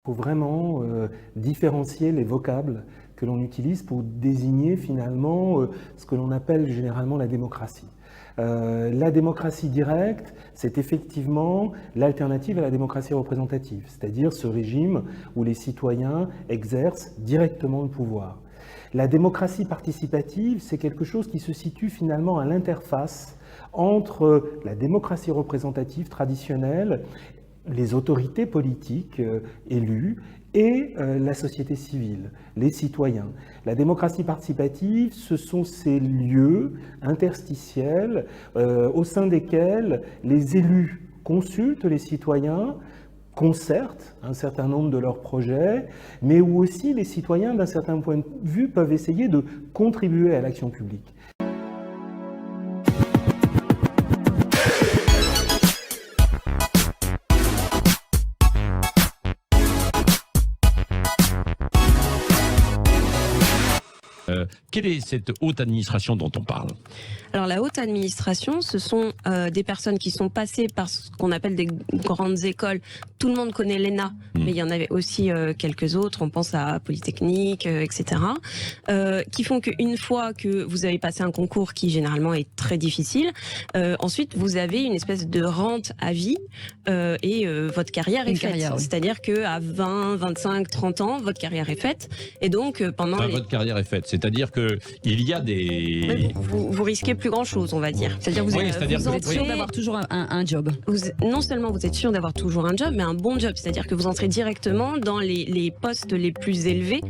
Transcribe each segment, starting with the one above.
Il faut vraiment différencier les vocables que l'on utilise pour désigner finalement ce que l'on appelle généralement la démocratie. La démocratie directe, c'est effectivement l'alternative à la démocratie représentative, c'est-à-dire ce régime où les citoyens exercent directement le pouvoir. La démocratie participative, c'est quelque chose qui se situe finalement à l'interface entre la démocratie représentative traditionnelle, les autorités politiques élues et la société civile, les citoyens. La démocratie participative, ce sont ces lieux interstitiels au sein desquels les élus consultent les citoyens, concertent un certain nombre de leurs projets, mais où aussi les citoyens, d'un certain point de vue, peuvent essayer de contribuer à l'action publique. Quelle est cette haute administration dont on parle? Alors la haute administration, ce sont des personnes qui sont passées par ce qu'on appelle des grandes écoles. Tout le monde connaît l'ENA, mais il y en avait aussi quelques autres, on pense à Polytechnique, etc. Qui font qu'une fois que vous avez passé un concours qui généralement est très difficile, ensuite vous avez une espèce de rente à vie et votre carrière est faite. Oui. C'est-à-dire qu'à 20, 25, 30 ans, votre carrière est faite. Et donc pendant votre carrière est faite, c'est-à-dire qu'il y a des... Vous risquez plus grand-chose, on va dire. C'est-à-dire que vous êtes sûr d'avoir toujours un job. Non seulement vous êtes sûr d'avoir toujours un job, mais un bon job. C'est-à-dire que vous entrez directement dans les postes les plus élevés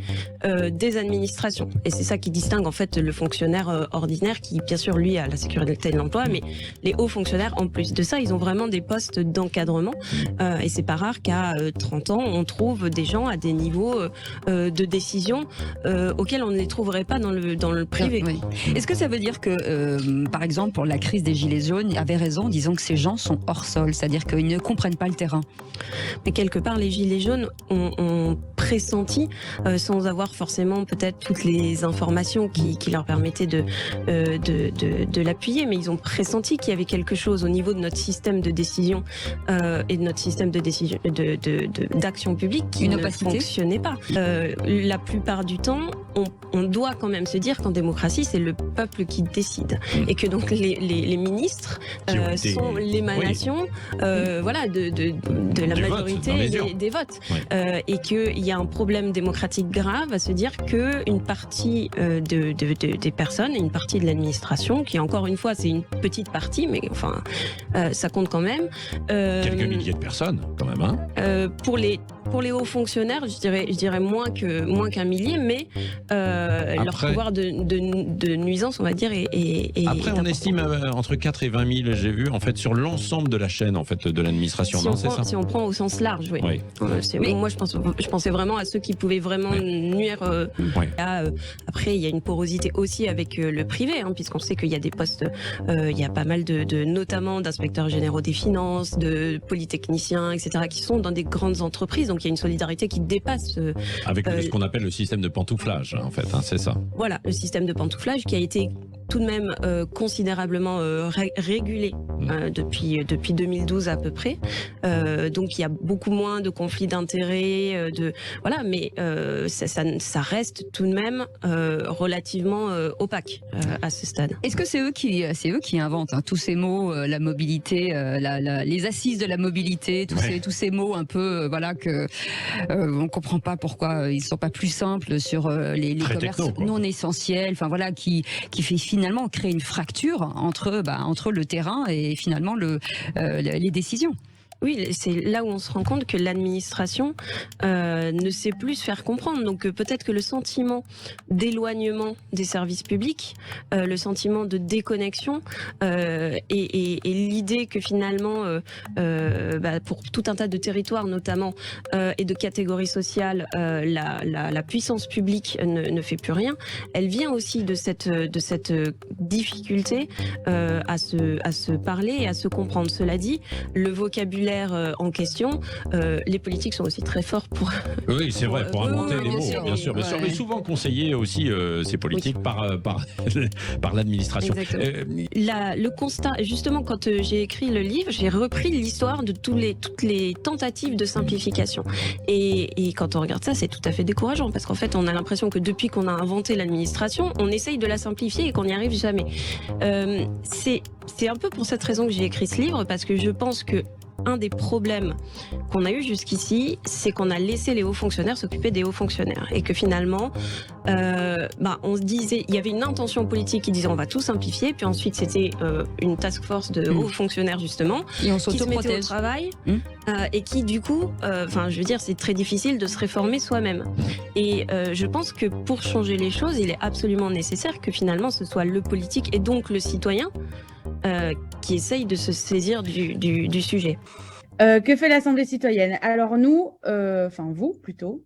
des administrations. Et c'est ça qui distingue en fait le fonctionnaire ordinaire qui, bien sûr, lui, a la sécurité de l'emploi, mais les hauts fonctionnaires, en plus de ça, ils ont vraiment des postes d'encadrement. Et c'est pas rare qu'à 30 ans, on trouve des gens à des niveaux de décision auxquels on ne les trouverait pas dans le privé. Oui. Est-ce que ça veut dire que, par exemple, pour la crise des Gilets jaunes, il avait raison en disant que ces gens sont hors sol, c'est-à-dire qu'ils ne comprennent pas le terrain? Mais quelque part, les Gilets jaunes ont pressenti, sans avoir forcément peut-être toutes les informations qui leur permettaient de l'appuyer, mais ils ont pressenti qu'il y avait quelque chose au niveau de notre système de décision et de notre système de décision, d'action publique qui ne fonctionnait pas. La plupart du temps, on doit quand même se dire qu'en démocratie, c'est le peuple qui décide. Et que donc les ministres sont l'émanation voilà, de la majorité des votes. Ouais. Et qu'il y a un problème démocratique grave à se dire qu'une partie des personnes, une partie de l'administration, qui encore une fois, c'est une petite partie, mais enfin, ça compte quand même. Quelques milliers de personnes, quand même. Hein. Pour les hauts fonctionnaires, je dirais moins qu'un millier, mais leur pouvoir de nuisance, on va dire, est après, on estime entre 4 et 20 000, j'ai vu, en fait, sur l'ensemble de la chaîne en fait, de l'administration. Si on prend au sens large, oui. Mais moi, je pensais vraiment à ceux qui pouvaient vraiment nuire. Après, il y a une porosité aussi avec le privé, hein, puisqu'on sait qu'il y a des postes, il y a pas mal notamment d'inspecteurs généraux des finances, de polytechniciens, etc., qui sont dans des grandes entreprises. Donc, il y a une solidarité qui dépasse... avec ce qu'on appelle le système de pantouflage, en fait, hein, c'est ça. Voilà, le système de pantouflage qui a été tout de même considérablement régulé depuis 2012 à peu près. Donc il y a beaucoup moins de conflits d'intérêts, voilà, mais ça reste tout de même relativement opaque à ce stade. Est-ce que c'est eux qui inventent tous ces mots, la mobilité, les assises de la mobilité, tous ces mots un peu voilà que on comprend pas pourquoi ils sont pas plus simples sur les commerces non essentiels, enfin voilà qui fait finalement créer une fracture entre le terrain et finalement les décisions. Oui, c'est là où on se rend compte que l'administration ne sait plus se faire comprendre. Donc peut-être que le sentiment d'éloignement des services publics, le sentiment de déconnexion et l'idée que finalement, pour tout un tas de territoires notamment et de catégories sociales, la puissance publique ne fait plus rien, elle vient aussi de cette difficulté à se parler et à se comprendre. Cela dit, le vocabulaire vocabulaire en question, les politiques sont aussi très forts pour... Oui, c'est vrai, pour inventer les mots, bien sûr. Mais Ouais. souvent conseillés aussi, ces politiques, par l'administration. Le constat, justement, quand j'ai écrit le livre, j'ai repris l'histoire de toutes les tentatives de simplification. Et quand on regarde ça, c'est tout à fait décourageant, parce qu'en fait, on a l'impression que depuis qu'on a inventé l'administration, on essaye de la simplifier et qu'on n'y arrive jamais. C'est un peu pour cette raison que j'ai écrit ce livre, parce que je pense que un des problèmes qu'on a eu jusqu'ici, c'est qu'on a laissé les hauts fonctionnaires s'occuper des hauts fonctionnaires, et que finalement, on se disait, il y avait une intention politique qui disait on va tout simplifier, puis ensuite c'était une task force de hauts fonctionnaires justement, Et on qui se mettaient au s'autoprotège. travail, et qui du coup, je veux dire, c'est très difficile de se réformer soi-même. Et je pense que pour changer les choses, il est absolument nécessaire que finalement ce soit le politique et donc le citoyen qui essaye de se saisir du sujet. Que fait l'Assemblée citoyenne? Alors nous, vous plutôt,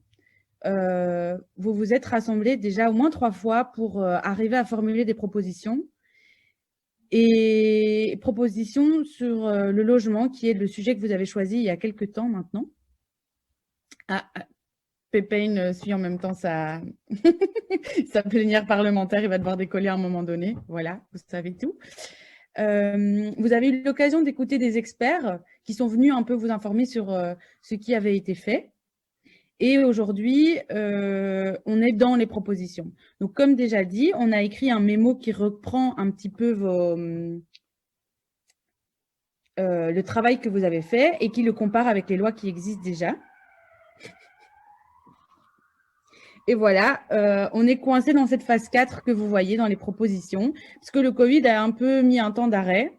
vous vous êtes rassemblés déjà au moins 3 fois pour arriver à formuler des propositions. Et propositions sur le logement, qui est le sujet que vous avez choisi il y a quelques temps maintenant. Pépin suit en même temps sa plénière parlementaire, il va devoir décoller à un moment donné. Voilà, vous savez tout. Vous avez eu l'occasion d'écouter des experts qui sont venus un peu vous informer sur ce qui avait été fait. Et aujourd'hui, on est dans les propositions. Donc, comme déjà dit, on a écrit un mémo qui reprend un petit peu le travail que vous avez fait et qui le compare avec les lois qui existent déjà. Et voilà, on est coincé dans cette phase 4 que vous voyez dans les propositions, parce que le Covid a un peu mis un temps d'arrêt.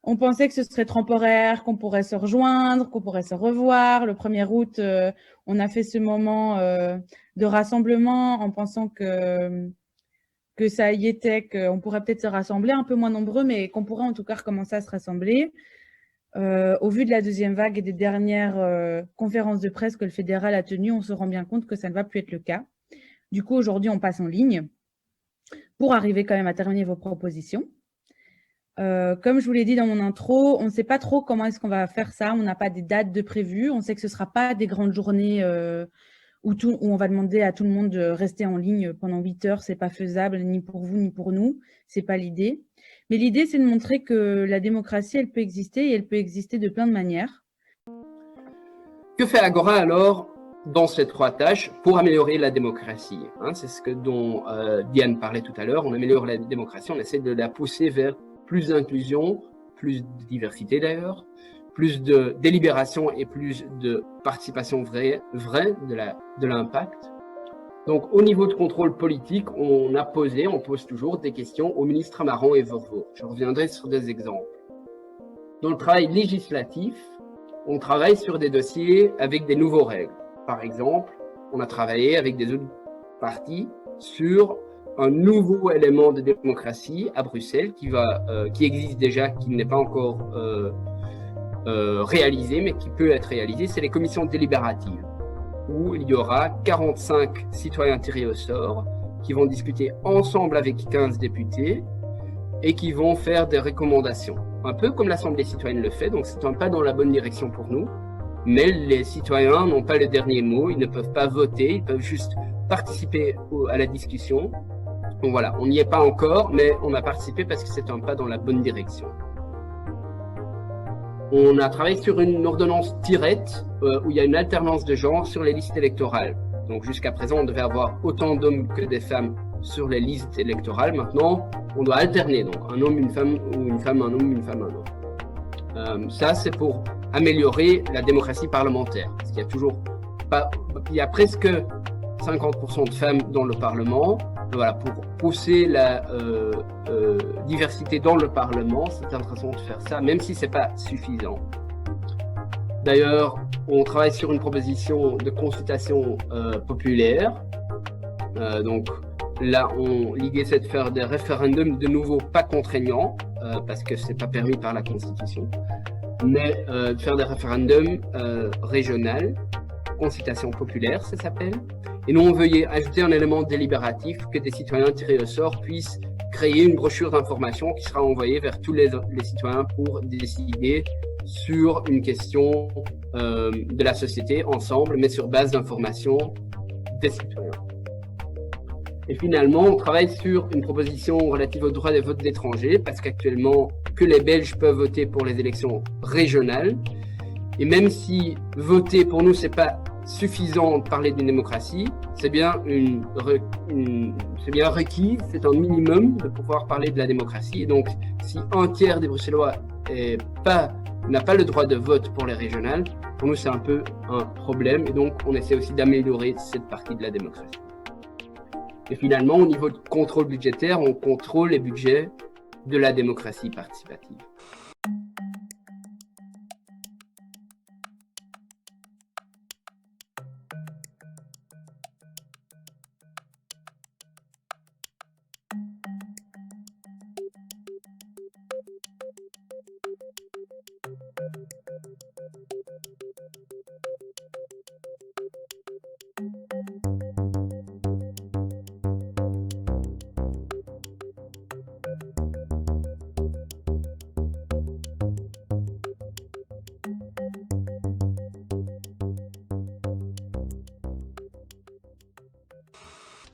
On pensait que ce serait temporaire, qu'on pourrait se rejoindre, qu'on pourrait se revoir. Le 1er août, on a fait ce moment de rassemblement en pensant que ça y était, qu'on pourrait peut-être se rassembler, un peu moins nombreux, mais qu'on pourrait en tout cas recommencer à se rassembler. Au vu de la deuxième vague et des dernières conférences de presse que le fédéral a tenues, on se rend bien compte que ça ne va plus être le cas. Du coup, aujourd'hui, on passe en ligne pour arriver quand même à terminer vos propositions. Comme je vous l'ai dit dans mon intro, on ne sait pas trop comment est-ce qu'on va faire ça. On n'a pas des dates de prévues. On sait que ce ne sera pas des grandes journées où on va demander à tout le monde de rester en ligne pendant 8 heures. Ce n'est pas faisable ni pour vous ni pour nous. Ce n'est pas l'idée. Mais l'idée, c'est de montrer que la démocratie, elle peut exister et elle peut exister de plein de manières. Que fait Agora alors dans ces 3 tâches pour améliorer la démocratie, c'est ce dont Diane parlait tout à l'heure. On améliore la démocratie, on essaie de la pousser vers plus d'inclusion, plus de diversité d'ailleurs, plus de délibération et plus de participation vraie de l'impact. Donc au niveau de contrôle politique, on pose toujours des questions aux ministres Amaron et Vervoort. Je reviendrai sur des exemples. Dans le travail législatif, on travaille sur des dossiers avec des nouveaux règles. Par exemple, on a travaillé avec des autres partis sur un nouveau élément de démocratie à Bruxelles qui existe déjà, qui n'est pas encore réalisé, mais qui peut être réalisé. C'est les commissions délibératives, où il y aura 45 citoyens tirés au sort qui vont discuter ensemble avec 15 députés et qui vont faire des recommandations. Un peu comme l'Assemblée citoyenne le fait, donc c'est un pas dans la bonne direction pour nous. Mais les citoyens n'ont pas le dernier mot, ils ne peuvent pas voter, ils peuvent juste participer à la discussion. Donc voilà, on n'y est pas encore, mais on a participé parce que c'est un pas dans la bonne direction. On a travaillé sur une ordonnance tirette où il y a une alternance de genre sur les listes électorales. Donc jusqu'à présent, on devait avoir autant d'hommes que des femmes sur les listes électorales. Maintenant, on doit alterner, donc un homme, une femme, ou une femme, un homme, une femme, un homme. Ça, c'est pour améliorer la démocratie parlementaire. Parce qu'il y a il y a presque 50% de femmes dans le Parlement. Voilà, pour pousser la diversité dans le Parlement, c'est intéressant de faire ça, même si c'est pas suffisant. D'ailleurs, on travaille sur une proposition de consultation populaire. Donc là, l'idée c'est de faire des référendums de nouveau pas contraignants, parce que c'est pas permis par la Constitution, mais de faire des référendums régionaux, consultation populaire, ça s'appelle. Et nous, on veut y ajouter un élément délibératif, que des citoyens tirés au sort puissent créer une brochure d'information qui sera envoyée vers tous les citoyens pour décider sur une question de la société ensemble, mais sur base d'informations des citoyens. Et finalement, on travaille sur une proposition relative au droit de vote d'étrangers, parce qu'actuellement, que les Belges peuvent voter pour les élections régionales. Et même si voter pour nous, c'est pas suffisant de parler d'une démocratie, c'est bien requis, c'est un minimum de pouvoir parler de la démocratie. Et donc, si un tiers des Bruxellois n'a pas le droit de vote pour les régionales, pour nous, c'est un peu un problème. Et donc, on essaie aussi d'améliorer cette partie de la démocratie. Et finalement, au niveau de contrôle budgétaire, on contrôle les budgets de la démocratie participative.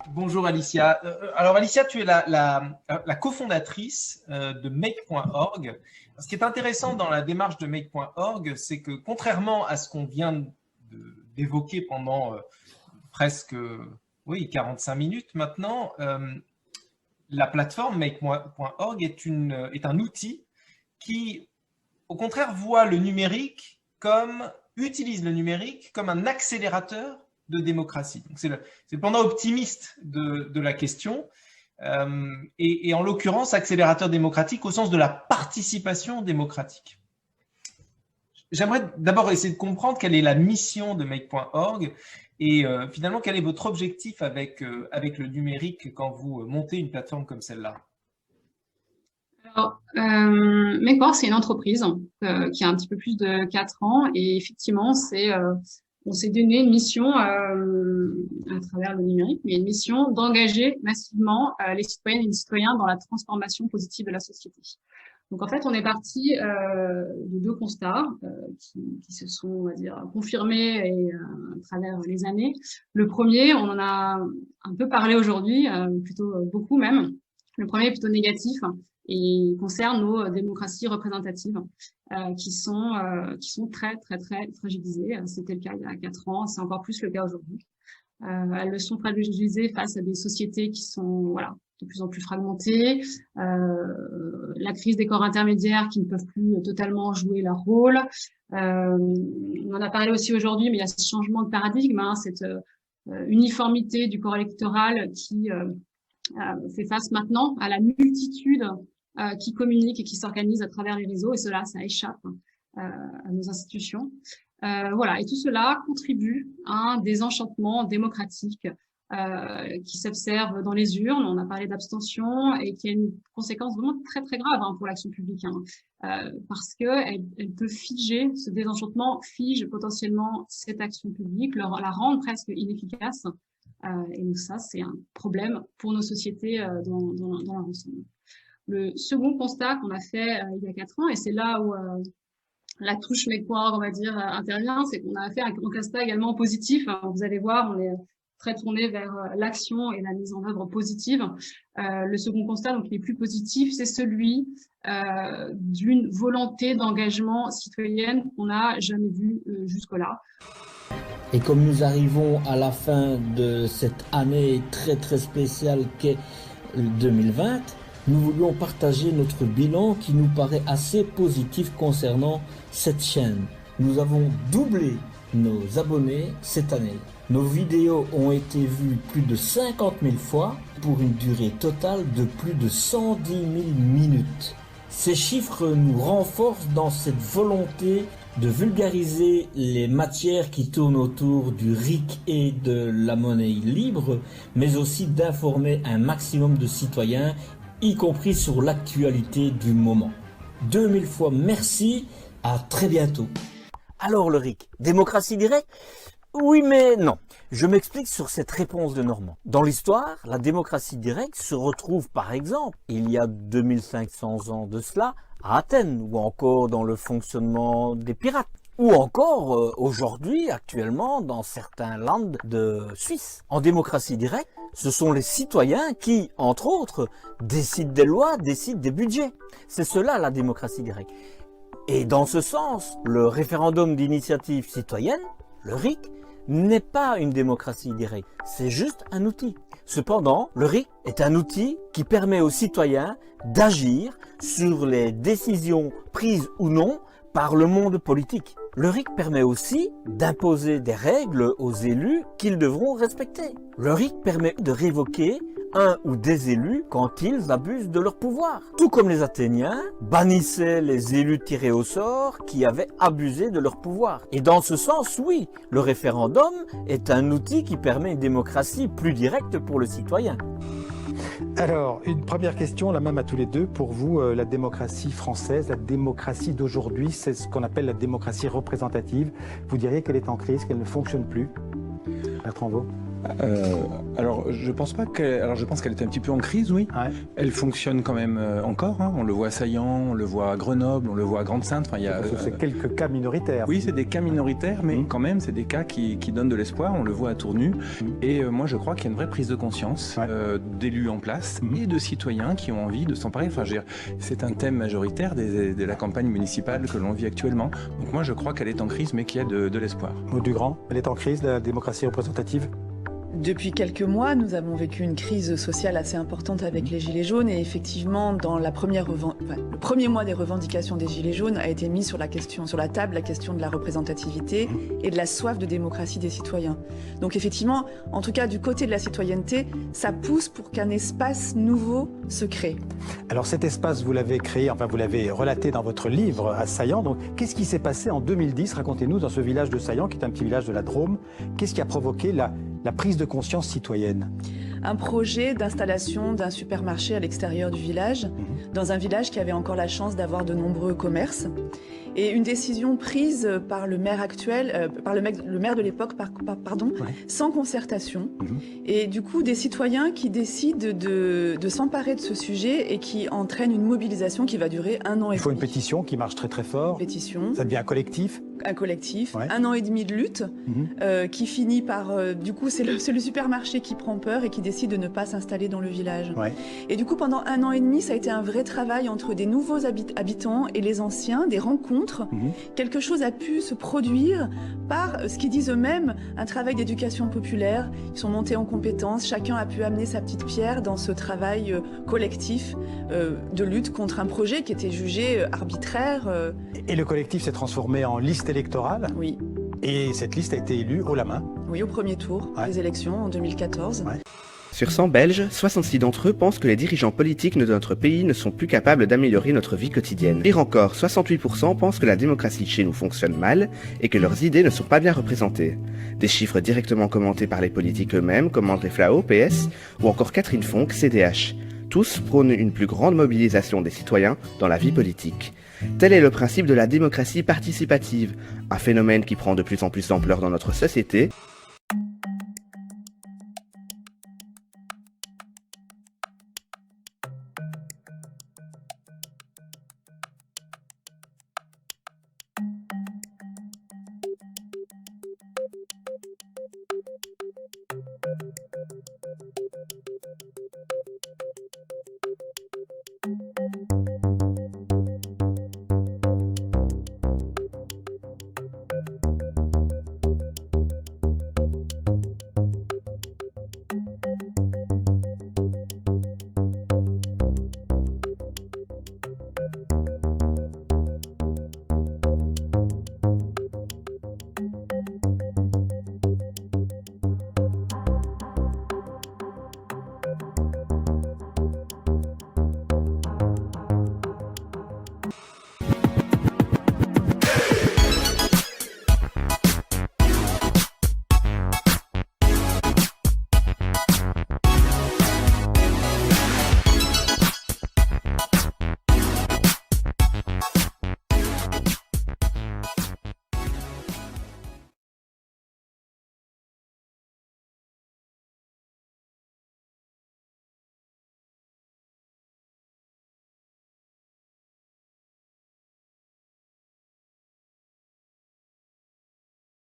Bonjour Alicia. Alors Alicia, tu es la cofondatrice de Make.org. Ce qui est intéressant dans la démarche de Make.org, c'est que contrairement à ce qu'on vient d'évoquer pendant presque 45 minutes maintenant, la plateforme Make.org est un outil qui, au contraire, utilise le numérique comme un accélérateur de démocratie. C'est le pendant optimiste de la question, et en l'occurrence accélérateur démocratique au sens de la participation démocratique. J'aimerais d'abord essayer de comprendre quelle est la mission de Make.org et finalement quel est votre objectif avec le numérique quand vous montez une plateforme comme celle-là. Alors, Make.org, c'est une entreprise qui a un petit peu plus de 4 ans et effectivement, on s'est donné une mission à travers le numérique, mais une mission d'engager massivement les citoyennes et les citoyens dans la transformation positive de la société. Donc en fait, on est parti de 2 constats qui se sont, on va dire, confirmés à travers les années. Le premier, on en a un peu parlé aujourd'hui, plutôt beaucoup même. Le premier est plutôt négatif et concerne nos démocraties représentatives qui sont très, très, très fragilisées. C'était le cas il y a 4 ans, c'est encore plus le cas aujourd'hui. Elles le sont fragilisées face à des sociétés qui sont de plus en plus fragmentées, la crise des corps intermédiaires qui ne peuvent plus totalement jouer leur rôle. On en a parlé aussi aujourd'hui, mais il y a ce changement de paradigme, cette uniformité du corps électoral qui fait face maintenant à la multitude qui communique et qui s'organise à travers les réseaux, et ça échappe à nos institutions. Et tout cela contribue à un désenchantement démocratique qui s'observe dans les urnes. On a parlé d'abstention et qui a une conséquence vraiment très très grave pour l'action publique, parce que elle peut figer, ce désenchantement fige potentiellement cette action publique, la rendre presque inefficace. Et donc ça, c'est un problème pour nos sociétés dans l'ensemble. Le second constat qu'on a fait il y a 4 ans, et c'est là où la touche Make.org, on va dire, intervient, c'est qu'on a fait un constat également positif. Vous allez voir, on est très tourné vers l'action et la mise en œuvre positive. Le second constat, donc il est plus positif, c'est celui d'une volonté d'engagement citoyenne qu'on n'a jamais vue jusque-là. Et comme nous arrivons à la fin de cette année très très spéciale qu'est 2020, nous voulions partager notre bilan qui nous paraît assez positif concernant cette chaîne. Nous avons doublé nos abonnés cette année. Nos vidéos ont été vues plus de 50 000 fois pour une durée totale de plus de 110 000 minutes. Ces chiffres nous renforcent dans cette volonté de vulgariser les matières qui tournent autour du RIC et de la monnaie libre, mais aussi d'informer un maximum de citoyens, y compris sur l'actualité du moment. 2000 fois merci, à très bientôt. Alors le RIC, démocratie directe ? Oui mais non. Je m'explique sur cette réponse de Normand. Dans l'histoire, la démocratie directe se retrouve par exemple, il y a 2500 ans de cela, à Athènes, ou encore dans le fonctionnement des pirates, ou encore aujourd'hui, actuellement, dans certains lands de Suisse. En démocratie directe, ce sont les citoyens qui, entre autres, décident des lois, décident des budgets. C'est cela la démocratie directe. Et dans ce sens, le référendum d'initiative citoyenne, le RIC, n'est pas une démocratie directe, c'est juste un outil. Cependant, le RIC est un outil qui permet aux citoyens d'agir sur les décisions prises ou non par le monde politique. Le RIC permet aussi d'imposer des règles aux élus qu'ils devront respecter. Le RIC permet de révoquer un ou des élus quand ils abusent de leur pouvoir. Tout comme les Athéniens bannissaient les élus tirés au sort qui avaient abusé de leur pouvoir. Et dans ce sens, oui, le référendum est un outil qui permet une démocratie plus directe pour le citoyen. Alors, une première question, la même à tous les deux. Pour vous, la démocratie française, la démocratie d'aujourd'hui, c'est ce qu'on appelle la démocratie représentative. Vous diriez qu'elle est en crise, qu'elle ne fonctionne plus? Bertrand Vaud. Alors, je pense qu'elle est un petit peu en crise, oui. Ouais. Elle fonctionne quand même encore. Hein. On le voit à Saillant, on le voit à Grenoble, on le voit à Grande-Sainte. Enfin, c'est quelques cas minoritaires. Oui, c'est des cas minoritaires, mais quand même, c'est des cas qui donnent de l'espoir. On le voit à Tournu. Et moi, je crois qu'il y a une vraie prise de conscience d'élus en place et de citoyens qui ont envie de s'emparer. Enfin, c'est un thème majoritaire de la campagne municipale que l'on vit actuellement. Donc moi, je crois qu'elle est en crise, mais qu'il y a de l'espoir. Maud Dugrand, elle est en crise, la démocratie représentative? Depuis quelques mois, nous avons vécu une crise sociale assez importante avec les Gilets jaunes et effectivement, dans le premier mois des revendications des Gilets jaunes a été mis sur la table la question de la représentativité et de la soif de démocratie des citoyens. Donc effectivement, en tout cas du côté de la citoyenneté, ça pousse pour qu'un espace nouveau se crée. Alors cet espace, vous l'avez créé, enfin vous l'avez relaté dans votre livre à Saillant. Donc qu'est-ce qui s'est passé en 2010? Racontez-nous dans ce village de Saillant, qui est un petit village de la Drôme. Qu'est-ce qui a provoqué la prise de conscience citoyenne? Un projet d'installation d'un supermarché à l'extérieur du village, dans un village qui avait encore la chance d'avoir de nombreux commerces. Et une décision prise par le maire actuel, par le maire de l'époque, sans concertation. Et du coup, des citoyens qui décident de s'emparer de ce sujet et qui entraînent une mobilisation qui va durer 1 an et demi. Il faut une pétition qui marche très très fort. Une pétition. Ça devient un collectif. Un collectif, 1 an et demi de lutte, qui finit par, du coup, c'est le supermarché qui prend peur et qui décide de ne pas s'installer dans le village. Et du coup, pendant 1 an et demi, ça a été un vrai travail entre des nouveaux habitants et les anciens, des rencontres. Quelque chose a pu se produire par, ce qu'ils disent eux-mêmes, un travail d'éducation populaire. Ils sont montés en compétences, chacun a pu amener sa petite pierre dans ce travail collectif de lutte contre un projet qui était jugé arbitraire. Et le collectif s'est transformé en liste électorale. Oui. Et cette liste a été élue haut la main. Oui, au premier tour des élections en 2014. Sur 100 Belges, 66 d'entre eux pensent que les dirigeants politiques de notre pays ne sont plus capables d'améliorer notre vie quotidienne. Pire encore, 68% pensent que la démocratie chez nous fonctionne mal et que leurs idées ne sont pas bien représentées. Des chiffres directement commentés par les politiques eux-mêmes, comme André Flau, PS, ou encore Catherine Fonck, CDH. Tous prônent une plus grande mobilisation des citoyens dans la vie politique. Tel est le principe de la démocratie participative, un phénomène qui prend de plus en plus d'ampleur dans notre société.